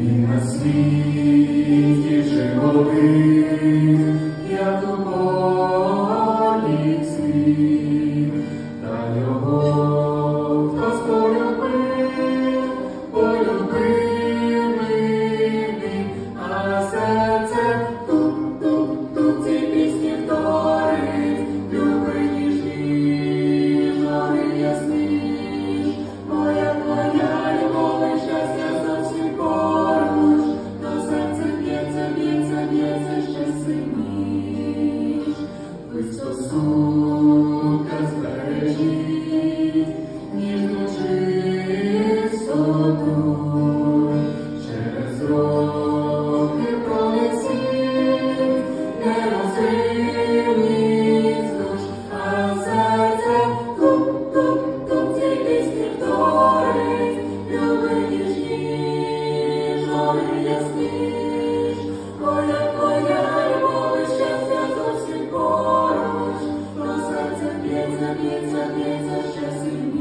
Він на світі живий, як у полі цвіт, та його хтось полюбив, полюбив він, а серце тут ці пісні вторить, люби ніжно і ясніш, моя твоя любов і щастя зовсім поруч, то серце б'ється ще сильніш. Ви стосунка збережіть, ніжну чистоту, через роки пролетить, нерозривність душ, а серце тут ці пісні вторить, люби ніжно і ясніш, моя твоя любов і щастя зовсім поруч, то серце б'ється ще сильніш.